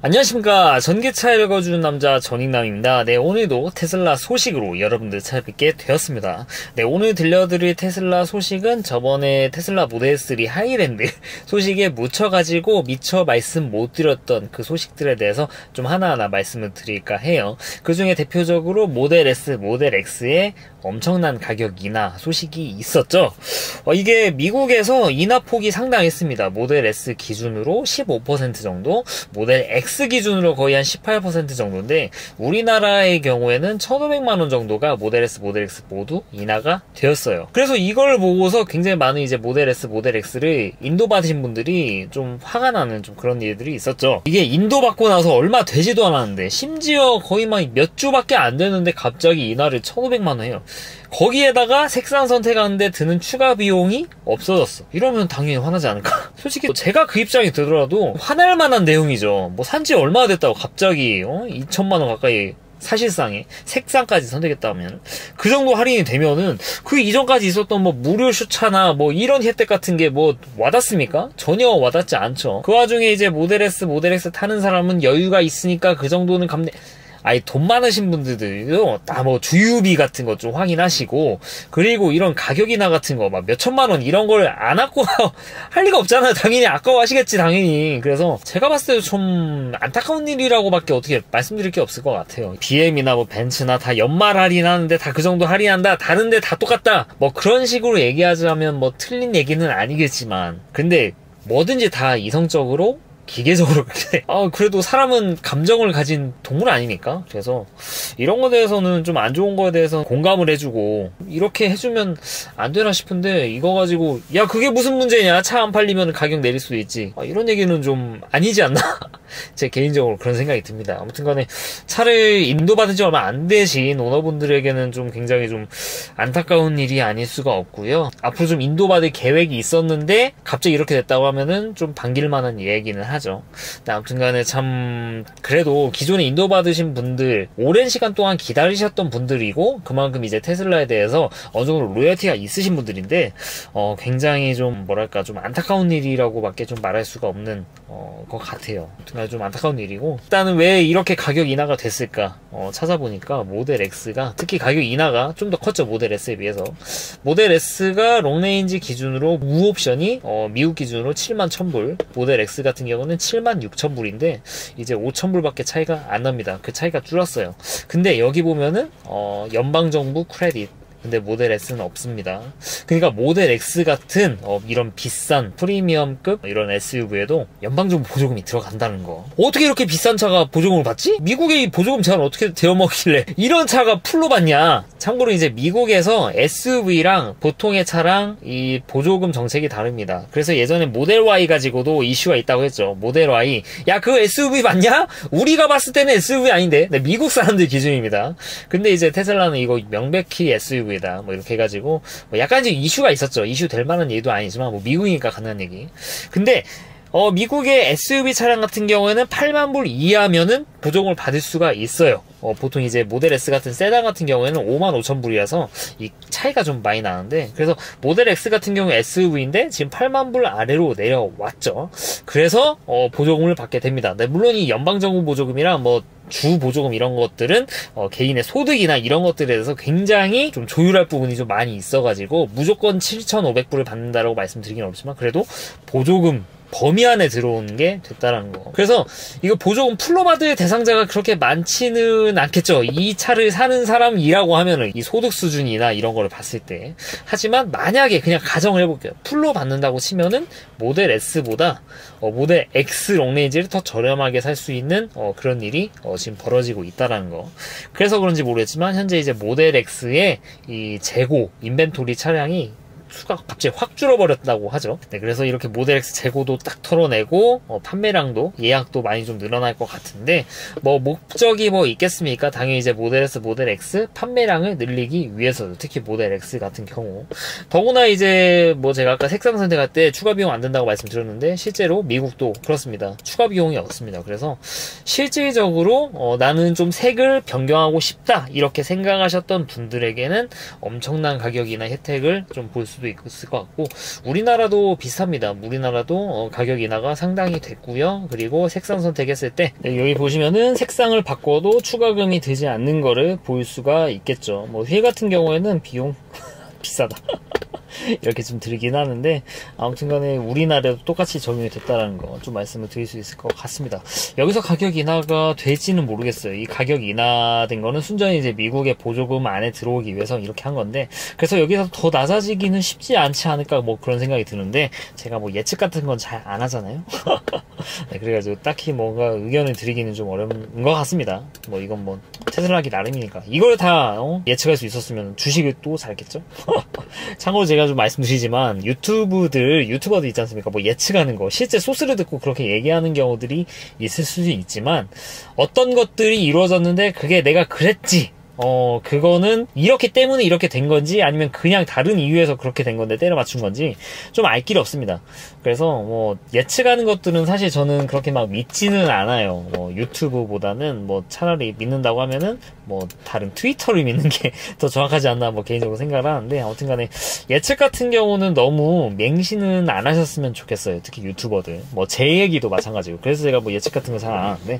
안녕하십니까. 전기차 읽어주는 남자 전익남입니다. 네, 오늘도 테슬라 소식으로 여러분들 찾아뵙게 되었습니다. 네, 오늘 들려드릴 테슬라 소식은 저번에 테슬라 모델 3 하이랜드 소식에 묻혀가지고 미처 말씀 못 드렸던 그 소식들에 대해서 좀 하나하나 말씀을 드릴까 해요. 그 중에 대표적으로 모델 S, 모델 X의 엄청난 가격 인하 소식이 있었죠. 이게 미국에서 인하폭이 상당했습니다. 모델 S 기준으로 15% 정도, 모델 X 기준으로 거의 한 18% 정도인데 우리나라의 경우에는 1,500만원 정도가 모델 S, 모델 X 모두 인하가 되었어요. 그래서 이걸 보고서 굉장히 많은 이제 모델 S, 모델 X를 인도받으신 분들이 좀 화가 나는 좀 그런 일들이 있었죠. 이게 인도받고 나서 얼마 되지도 않았는데 심지어 거의 막 몇 주밖에 안 되는데 갑자기 인하를 1,500만원 해요. 거기에다가 색상 선택하는데 드는 추가 비용이 없어졌어. 이러면 당연히 화나지 않을까? 솔직히 제가 그 입장이 되더라도 화날 만한 내용이죠. 뭐 산지 얼마나 됐다고 갑자기 2천만원 가까이 사실상에 색상까지 선택했다면 그 정도 할인이 되면은 그 이전까지 있었던 뭐 무료 슈차나 뭐 이런 혜택 같은 게 뭐 와닿습니까? 전혀 와닿지 않죠. 그 와중에 이제 모델 S, 모델 X 타는 사람은 여유가 있으니까 그 정도는 아니 돈 많으신 분들도 다 뭐 주유비 같은 거 좀 확인하시고, 그리고 이런 가격 인하 같은 거 막 몇천만원 이런 걸 안 아까워 할 리가 없잖아요. 당연히 아까워하시겠지 당연히. 그래서 제가 봤을 때 좀 안타까운 일이라고밖에 어떻게 말씀드릴 게 없을 것 같아요. BM이나 뭐 벤츠나 다 연말 할인하는데 다 그 정도 할인한다, 다른데 다 똑같다, 뭐 그런 식으로 얘기하자면 뭐 틀린 얘기는 아니겠지만, 근데 뭐든지 다 이성적으로 기계적으로 그렇게 그래도 사람은 감정을 가진 동물 아닙니까? 그래서 이런 거에 대해서는 좀 안 좋은 거에 대해서 공감을 해주고 이렇게 해주면 안 되나 싶은데, 이거 가지고 야 그게 무슨 문제냐, 차 안 팔리면 가격 내릴 수도 있지, 이런 얘기는 좀 아니지 않나? 제 개인적으로 그런 생각이 듭니다. 아무튼 간에 차를 인도받은 지 얼마 안 되신 오너분들에게는 좀 굉장히 좀 안타까운 일이 아닐 수가 없고요. 앞으로 좀 인도받을 계획이 있었는데 갑자기 이렇게 됐다고 하면은 좀 반길만한 얘기는 하죠. 아무튼 간에 참 그래도 기존에 인도받으신 분들, 오랜 시간 동안 기다리셨던 분들이고 그만큼 이제 테슬라에 대해서 어느 정도 로열티가 있으신 분들인데 굉장히 좀 뭐랄까 좀 안타까운 일이라고 밖에 좀 말할 수가 없는 것 같아요. 좀 안타까운 일이고, 일단은 왜 이렇게 가격 인하가 됐을까 찾아보니까 모델 X가 특히 가격 인하가 좀 더 컸죠. 모델 S에 비해서. 모델 S가 롱레인지 기준으로 무옵션이 미국 기준으로 71,000불, 모델 X 같은 경우는 76,000불인데 이제 5,000불밖에 차이가 안 납니다. 그 차이가 줄었어요. 근데 여기 보면은 연방정부 크레딧, 근데 모델 S는 없습니다. 그러니까 모델 X 같은 이런 비싼 프리미엄급 이런 SUV에도 연방정부 보조금이 들어간다는 거. 어떻게 이렇게 비싼 차가 보조금을 받지? 미국의 이 보조금 제한 어떻게 되어먹길래 이런 차가 풀로 받냐? 참고로 이제 미국에서 SUV랑 보통의 차랑 이 보조금 정책이 다릅니다. 그래서 예전에 모델 Y 가지고도 이슈가 있다고 했죠. 모델 Y, 야 그거 SUV 맞냐? 우리가 봤을 때는 SUV 아닌데. 네, 미국 사람들 기준입니다. 근데 이제 테슬라는 이거 명백히 SUV 다 뭐 이렇게 해가지고 뭐 약간 이제 이슈가 있었죠. 이슈 될 만한 얘기도 아니지만 뭐 미국이니까 가능한 얘기. 근데 미국의 SUV 차량 같은 경우에는 8만 불 이하면은 보조금을 받을 수가 있어요. 보통 이제 모델 S 같은 세단 같은 경우에는 55,000불이라서 이 차이가 좀 많이 나는데, 그래서 모델 X 같은 경우 SUV인데 지금 8만 불 아래로 내려왔죠. 그래서 보조금을 받게 됩니다. 네, 물론 이 연방정부 보조금이랑 뭐 주 보조금 이런 것들은 개인의 소득이나 이런 것들에 대해서 굉장히 좀 조율할 부분이 좀 많이 있어가지고 무조건 7,500불을 받는다라고 말씀드리긴 없지만 그래도 보조금 범위 안에 들어오는 게 됐다라는 거. 그래서 이거 보조금 풀로 받을 대상자가 그렇게 많지는 않겠죠. 이 차를 사는 사람이라고 하면은 이 소득 수준이나 이런 거를 봤을 때. 하지만 만약에 그냥 가정을 해볼게요. 풀로 받는다고 치면은 모델 S보다 모델 X 롱레인지를 더 저렴하게 살 수 있는 그런 일이 지금 벌어지고 있다라는 거. 그래서 그런지 모르겠지만 현재 이제 모델 X의 이 재고 인벤토리 차량이 수가 갑자기 확 줄어버렸다고 하죠. 네, 그래서 이렇게 모델 X 재고도 딱 털어내고 판매량도 예약도 많이 좀 늘어날 것 같은데, 뭐 목적이 뭐 있겠습니까? 당연히 이제 모델 S, 모델 X 판매량을 늘리기 위해서도, 특히 모델 X 같은 경우. 더구나 이제 뭐 제가 아까 색상 선택할 때 추가 비용 안 든다고 말씀드렸는데 실제로 미국도 그렇습니다. 추가 비용이 없습니다. 그래서 실질적으로 나는 좀 색을 변경하고 싶다 이렇게 생각하셨던 분들에게는 엄청난 가격이나 혜택을 좀 볼 수 수도 있을 것 같고, 우리나라도 비슷합니다. 우리나라도 가격 인하가 상당히 됐고요. 그리고 색상 선택했을 때 여기 보시면은 색상을 바꿔도 추가금이 들지 않는 거를 볼 수가 있겠죠. 뭐 휠 같은 경우에는 비용 비싸다 이렇게 좀 들긴 하는데, 아무튼간에 우리나라도 똑같이 적용이 됐다라는 거 좀 말씀을 드릴 수 있을 것 같습니다. 여기서 가격 인하가 될지는 모르겠어요. 이 가격 인하된 거는 순전히 이제 미국의 보조금 안에 들어오기 위해서 이렇게 한 건데, 그래서 여기서 더 낮아지기는 쉽지 않지 않을까 뭐 그런 생각이 드는데, 제가 뭐 예측 같은 건 잘 안 하잖아요. 네, 그래가지고 딱히 뭔가 의견을 드리기는 좀 어려운 것 같습니다. 뭐 이건 뭐 테슬라기 나름이니까. 이걸 다 예측할 수 있었으면 주식을 또 살겠죠. 참고로 제가 좀 말씀드리지만, 유튜버들 있지 않습니까? 뭐 예측하는 거, 실제 소스를 듣고 그렇게 얘기하는 경우들이 있을 수도 있지만, 어떤 것들이 이루어졌는데 그게 내가 그랬지, 그거는 이렇기 때문에 이렇게 된 건지, 아니면 그냥 다른 이유에서 그렇게 된 건데 때려 맞춘 건지 좀 알 길이 없습니다. 그래서 뭐 예측하는 것들은 사실 저는 그렇게 막 믿지는 않아요. 유튜브보다는 뭐 차라리 믿는다고 하면은 뭐 다른 트위터를 믿는 게 더 정확하지 않나 뭐 개인적으로 생각을 하는데, 아무튼 간에 예측 같은 경우는 너무 맹신은 안 하셨으면 좋겠어요. 특히 유튜버들. 뭐 제 얘기도 마찬가지고. 그래서 제가 뭐 예측 같은 거 잘 안 하는데,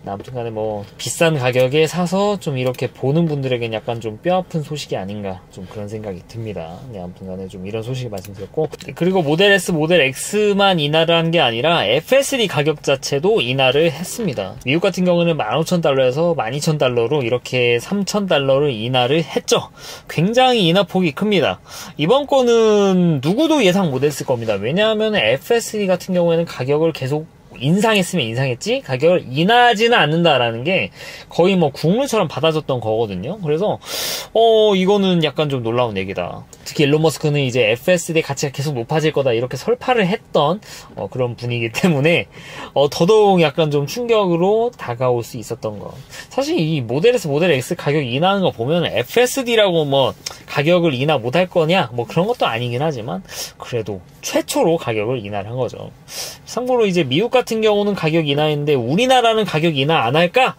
아무튼 간에 뭐 비싼 가격에 사서 좀 이렇게 보는 분들에겐 약간 좀 뼈아픈 소식이 아닌가, 좀 그런 생각이 듭니다. 네, 아무튼 간에 좀 이런 소식을 말씀드렸고, 그리고 모델 S, 모델 X만 인하를 한 게 아니라 FSD 가격 자체도 인하를 했습니다. 미국 같은 경우는 15,000달러에서 12,000달러로 이렇게 3,000달러를 인하를 했죠. 굉장히 인하폭이 큽니다. 이번 거는 누구도 예상 못했을 겁니다. 왜냐하면 FSD 같은 경우에는 가격을 계속 인상했으면 인상했지, 가격을 인하하지는 않는다라는 게 거의 뭐 국물처럼 받아줬던 거거든요. 그래서 이거는 약간 좀 놀라운 얘기다. 특히 일론 머스크는 이제 FSD 가치가 계속 높아질 거다 이렇게 설파를 했던 그런 분위기 때문에 더더욱 약간 좀 충격으로 다가올 수 있었던 거. 사실 이 모델 S, 모델 X 가격 인하하는 거 보면 FSD라고 뭐 가격을 인하 못할 거냐 뭐 그런 것도 아니긴 하지만, 그래도 최초로 가격을 인하를 한 거죠. 참고로 이제 미국 같은 경우는 가격 인하인데 우리나라는 가격 인하 안 할까?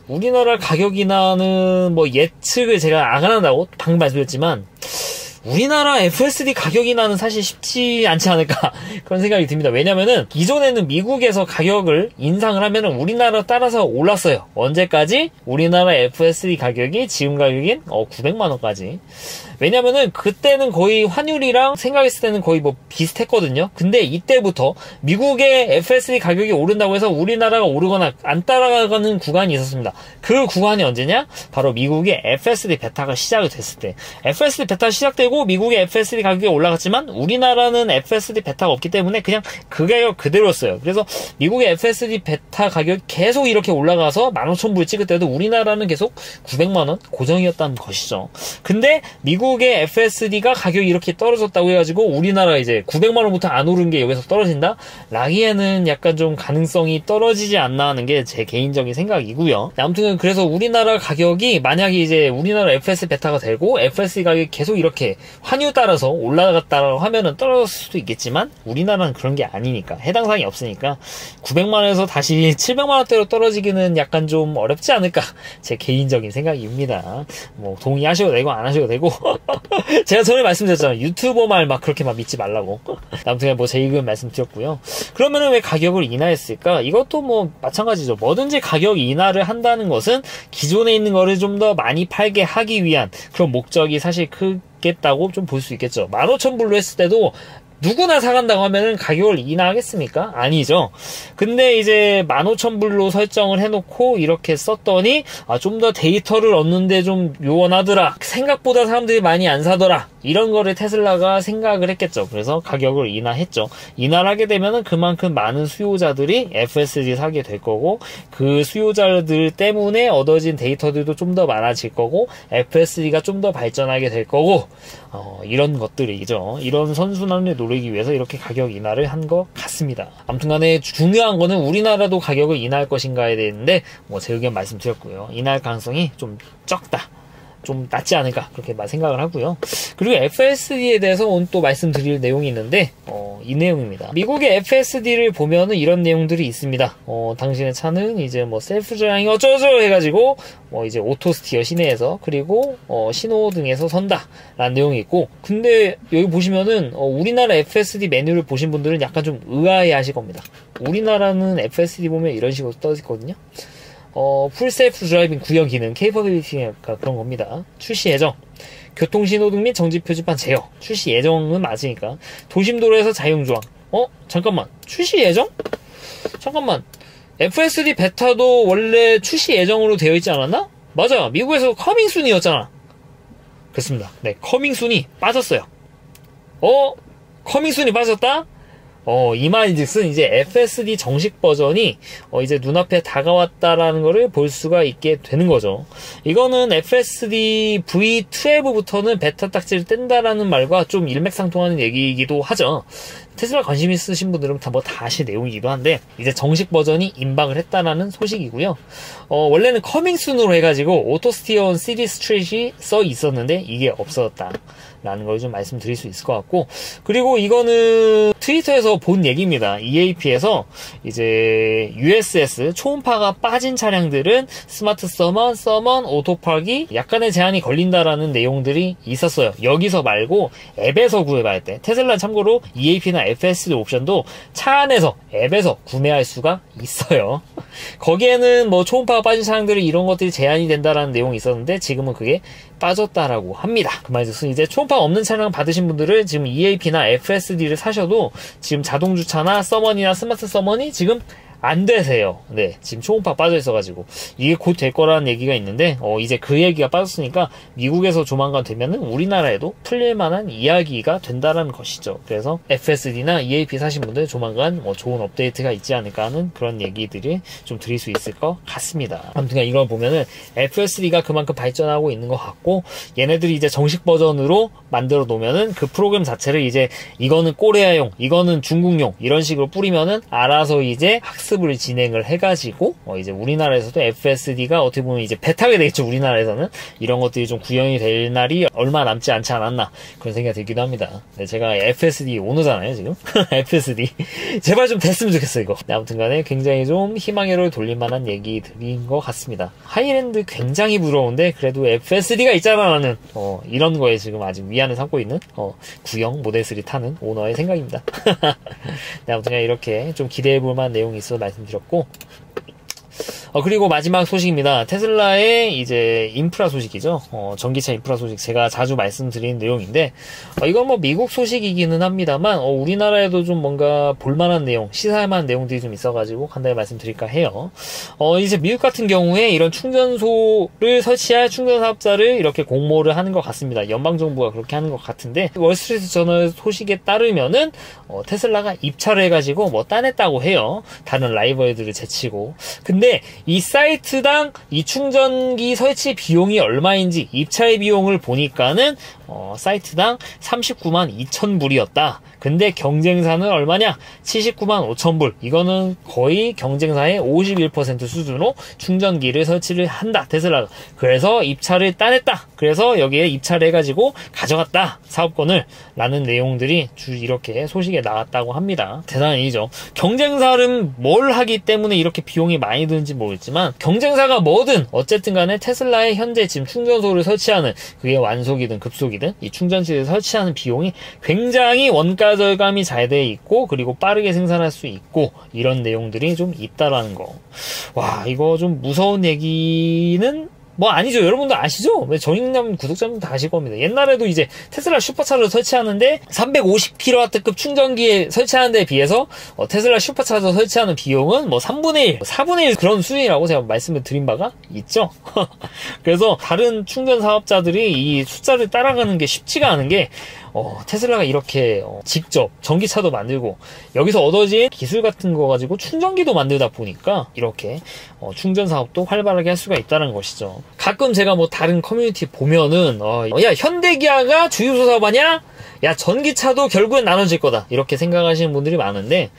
우리나라 가격 인하는 뭐 예측을 제가 안 한다고 방금 말씀드렸지만, 우리나라 FSD 가격 인하는 사실 쉽지 않지 않을까 그런 생각이 듭니다. 왜냐면은 기존에는 미국에서 가격을 인상을 하면은 우리나라 따라서 올랐어요. 언제까지? 우리나라 FSD 가격이 지금 가격인 900만원까지. 왜냐면은 그때는 거의 환율이랑 생각했을 때는 거의 뭐 비슷했거든요. 근데 이때부터 미국의 FSD 가격이 오른다고 해서 우리나라가 오르거나 안 따라가는 구간이 있었습니다. 그 구간이 언제냐? 바로 미국의 FSD 베타가 시작이 됐을 때. FSD 베타 시작되고 미국의 FSD 가격이 올라갔지만 우리나라는 FSD 베타가 없기 때문에 그냥 그 가격 그대로였어요. 그래서 미국의 FSD 베타 가격이 계속 이렇게 올라가서 15,000불 찍을 때도 우리나라는 계속 900만원 고정이었다는 것이죠. 근데 미국의 FSD가 가격이 이렇게 떨어졌다고 해가지고 우리나라 이제 900만원부터 안 오른 게 여기서 떨어진다? 라기에는 약간 좀 가능성이 떨어지지 않나 하는 게 제 개인적인 생각이고요. 아무튼 그래서 우리나라 가격이 만약에 이제 우리나라 FSD 베타가 되고 FSD 가격이 계속 이렇게 환율 따라서 올라갔다라고 하면은 떨어졌을 수도 있겠지만, 우리나라는 그런 게 아니니까, 해당 사항이 없으니까 900만원에서 다시 700만원대로 떨어지기는 약간 좀 어렵지 않을까, 제 개인적인 생각입니다. 뭐 동의하셔도 되고 안 하셔도 되고 제가 전에 말씀드렸잖아요. 유튜버 말 막 그렇게 막 믿지 말라고. 아무튼 뭐 제 의견 말씀드렸고요. 그러면은 왜 가격을 인하했을까? 이것도 뭐 마찬가지죠. 뭐든지 가격 인하를 한다는 것은 기존에 있는 거를 좀 더 많이 팔게 하기 위한 그런 목적이 사실 크겠다고 좀 볼 수 있겠죠. 15,000불로 했을 때도 누구나 사간다고 하면은 가격을 인하하겠습니까? 아니죠. 근데 이제 15,000불로 설정을 해놓고 이렇게 썼더니 좀 더 데이터를 얻는데 좀 요원하더라, 생각보다 사람들이 많이 안 사더라, 이런 거를 테슬라가 생각을 했겠죠. 그래서 가격을 인하했죠. 인하를 하게 되면은 그만큼 많은 수요자들이 FSD 사게 될 거고, 그 수요자들 때문에 얻어진 데이터들도 좀 더 많아질 거고, FSD가 좀 더 발전하게 될 거고, 이런 것들이죠. 이런 선순환을 노리기 위해서 이렇게 가격 인하를 한 것 같습니다. 아무튼 간에 중요한 거는 우리나라도 가격을 인하할 것인가에 대했는데, 뭐 제 의견 말씀드렸고요. 인하할 가능성이 좀 적다, 좀 낫지 않을까 그렇게 생각을 하고요. 그리고 FSD에 대해서 오늘 또 말씀드릴 내용이 있는데 이 내용입니다. 미국의 FSD를 보면은 이런 내용들이 있습니다. 당신의 차는 이제 뭐 셀프 드라이빙 어쩌고저쩌고 해가지고 이제 오토 스티어 시내에서 그리고 신호등에서 선다 라는 내용이 있고, 근데 여기 보시면은 우리나라 FSD 메뉴를 보신 분들은 약간 좀 의아해 하실 겁니다. 우리나라는 FSD 보면 이런 식으로 떠 있거든요. 풀 셀프 드라이빙 구형 기능 케이퍼빌리티가 그런 겁니다. 출시 예정, 교통신호등 및 정지 표지판 제어. 출시 예정은 맞으니까. 도심도로에서 자율주행. 잠깐만, 출시 예정? 잠깐만, FSD 베타도 원래 출시 예정으로 되어 있지 않았나? 맞아, 미국에서 커밍 순이었잖아. 그렇습니다. 네, 커밍 순이 빠졌어요. 커밍 순이 빠졌다? 이 말인즉슨 이제 FSD 정식 버전이 이제 눈앞에 다가왔다라는 거를 볼 수가 있게 되는 거죠. 이거는 FSD V12부터는 베타 딱지를 뗀다라는 말과 좀 일맥상통하는 얘기이기도 하죠. 테슬라 관심 있으신 분들은 다 아실 내용이기도 한데, 이제 정식 버전이 임박을 했다라는 소식이고요. 원래는 커밍순으로 해가지고 오토스티어 시티 스트릿이 써 있었는데 이게 없어졌다 라는 걸 좀 말씀드릴 수 있을 것 같고, 그리고 이거는 트위터에서 본 얘기입니다. EAP에서 이제 USS 초음파가 빠진 차량들은 스마트 서먼, 오토파기 약간의 제한이 걸린다라는 내용들이 있었어요. 여기서 말고 앱에서 구매할 때, 테슬라 참고로 EAP나 FSD 옵션도 차 안에서 앱에서 구매할 수가 있어요. 거기에는 뭐 초음파가 빠진 차량들이 이런 것들이 제한이 된다라는 내용이 있었는데 지금은 그게 빠졌다라고 합니다. 그 말즉슨 이제 초음파 없는 차량 받으신 분들은 지금 EAP나 FSD를 사셔도 지금 자동주차나 서먼이나 스마트 서먼이 지금 안 되세요. 네, 지금 초음파 빠져 있어가지고 이게 곧 될 거라는 얘기가 있는데 이제 그 얘기가 빠졌으니까 미국에서 조만간 되면은 우리나라에도 풀릴만한 이야기가 된다라는 것이죠. 그래서 FSD나 EAP 사신 분들 조만간 좋은 업데이트가 있지 않을까 하는 그런 얘기들이 좀 드릴 수 있을 것 같습니다. 아무튼 이걸 보면은 FSD가 그만큼 발전하고 있는 것 같고, 얘네들이 이제 정식 버전으로 만들어 놓으면은 그 프로그램 자체를 이제 이거는 코리아용, 이거는 중국용 이런 식으로 뿌리면은 알아서 이제 학습을 진행을 해가지고 이제 우리나라에서도 FSD가 어떻게 보면 이제 배타게 되겠죠. 우리나라에서는 이런 것들이 좀 구현이 될 날이 얼마 남지 않지 않았나 그런 생각이 들기도 합니다. 네, 제가 FSD 오너잖아요 지금. FSD 제발 좀 됐으면 좋겠어 이거. 네, 아무튼간에 굉장히 좀 희망회로를 돌릴만한 얘기들인 것 같습니다. 하이랜드 굉장히 부러운데 그래도 FSD가 있잖아라는 이런 거에 지금 아직 위안을 삼고 있는 구형 모델 3 타는 오너의 생각입니다. 네, 아무튼 이렇게 좀 기대해볼 만한 내용이 있어서 말씀드렸고, 그리고 마지막 소식입니다. 테슬라의 이제 인프라 소식이죠. 전기차 인프라 소식, 제가 자주 말씀드리는 내용인데, 이건 뭐 미국 소식이기는 합니다만, 우리나라에도 좀 뭔가 볼만한 내용, 시사할 만한 내용들이 좀 있어가지고 간단히 말씀드릴까 해요. 이제 미국 같은 경우에 이런 충전소를 설치할 충전 사업자를 이렇게 공모를 하는 것 같습니다. 연방정부가 그렇게 하는 것 같은데, 월스트리트 저널 소식에 따르면은, 테슬라가 입찰을 해가지고 뭐 따냈다고 해요. 다른 라이벌들을 제치고. 근데 이 사이트당 이 충전기 설치 비용이 얼마인지 입찰 비용을 보니까는 사이트당 39만 2천 불이었다. 근데 경쟁사는 얼마냐? 79만 5천 불. 이거는 거의 경쟁사의 51% 수준으로 충전기를 설치를 한다, 테슬라가. 그래서 입찰을 따냈다. 그래서 여기에 입찰해가지고 가져갔다, 사업권을. 라는 내용들이 이렇게 소식에 나왔다고 합니다. 대단한 일이죠. 경쟁사는 뭘 하기 때문에 이렇게 비용이 많이 드는지 모르겠지만, 경쟁사가 뭐든 어쨌든 간에 테슬라의 현재 지금 충전소를 설치하는, 그게 완속이든 급속이든 이 충전치를 설치하는 비용이 굉장히 원가 절감이 잘 돼 있고, 그리고 빠르게 생산할 수 있고, 이런 내용들이 좀 있다라는 거. 와, 이거 좀 무서운 얘기는 뭐 아니죠. 여러분도 아시죠? 전인남 구독자분 다 아실 겁니다. 옛날에도 이제 테슬라 슈퍼차저 설치하는데 350kW급 충전기에 설치하는 데에 비해서 테슬라 슈퍼차저 설치하는 비용은 뭐 3분의 1, 4분의 1 그런 수준이라고 제가 말씀을 드린 바가 있죠. 그래서 다른 충전 사업자들이 이 숫자를 따라가는 게 쉽지가 않은 게, 테슬라가 이렇게 직접 전기차도 만들고 여기서 얻어진 기술 같은 거 가지고 충전기도 만들다 보니까 이렇게 충전 사업도 활발하게 할 수가 있다는 것이죠. 가끔 제가 뭐 다른 커뮤니티 보면은 야, 현대기아가 주유소 사업하냐? 야, 전기차도 결국엔 나눠질 거다, 이렇게 생각하시는 분들이 많은데,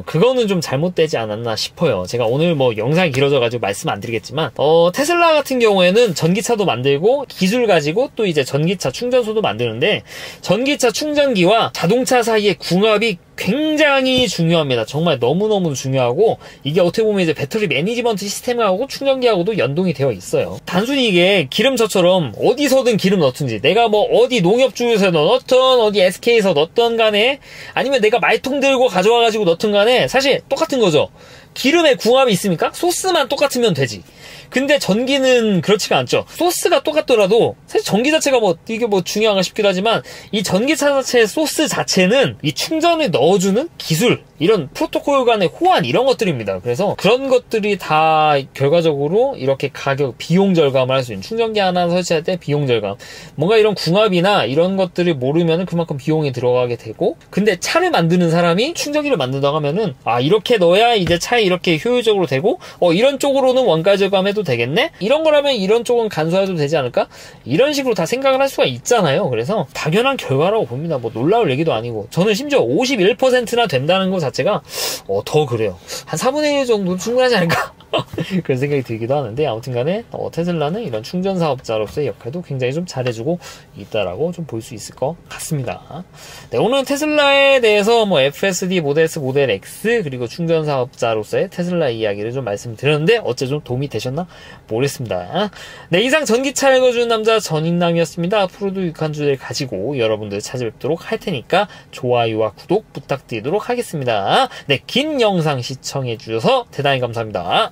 그거는 좀 잘못되지 않았나 싶어요. 제가 오늘 뭐 영상이 길어져가지고 말씀 안 드리겠지만, 테슬라 같은 경우에는 전기차도 만들고, 기술 가지고 또 이제 전기차 충전소도 만드는데, 전기차 충전기와 자동차 사이의 궁합이 굉장히 중요합니다. 정말 너무너무 중요하고, 이게 어떻게 보면 이제 배터리 매니지먼트 시스템하고 충전기하고도 연동이 되어 있어요. 단순히 이게 기름처처럼 어디서든 기름 넣든지, 내가 뭐 어디 농협주에서 넣든 어디 SK에서 넣든 간에, 아니면 내가 말통 들고 가져와가지고 넣든 간에 사실 똑같은 거죠. 기름에 궁합이 있습니까? 소스만 똑같으면 되지. 근데 전기는 그렇지가 않죠. 소스가 똑같더라도 사실 전기 자체가 뭐 이게 뭐 중요한가 싶기도 하지만, 이 전기차 자체의 소스 자체는 이 충전을 넣어주는 기술, 이런 프로토콜 간의 호환, 이런 것들입니다. 그래서 그런 것들이 다 결과적으로 이렇게 가격, 비용 절감을 할 수 있는, 충전기 하나 설치할 때 비용 절감, 뭔가 이런 궁합이나 이런 것들을 모르면은 그만큼 비용이 들어가게 되고, 근데 차를 만드는 사람이 충전기를 만든다고 하면은, 이렇게 넣어야 이제 차에 이렇게 효율적으로 되고, 이런 쪽으로는 원가 절감해도 되겠네? 이런 거라면 이런 쪽은 간소화해도 되지 않을까? 이런 식으로 다 생각을 할 수가 있잖아요. 그래서 당연한 결과라고 봅니다. 뭐 놀라울 얘기도 아니고, 저는 심지어 51%나 된다는 것 자체가 더 그래요. 한 4분의 1 정도는 충분하지 않을까? 그런 생각이 들기도 하는데, 아무튼 간에 테슬라는 이런 충전 사업자로서의 역할도 굉장히 좀 잘해주고 있다라고 좀 볼 수 있을 것 같습니다. 네, 오늘은 테슬라에 대해서 뭐 FSD, 모델 S, 모델 X, 그리고 충전 사업자로서의 테슬라 이야기를 좀 말씀드렸는데, 어째 좀 도움이 되셨나 모르겠습니다. 네, 이상 전기차 읽어주는 남자 전인남이었습니다. 앞으로도 유익한 주제를 가지고 여러분들 찾아뵙도록 할 테니까 좋아요와 구독 부탁드리도록 하겠습니다. 네, 긴 영상 시청해주셔서 대단히 감사합니다.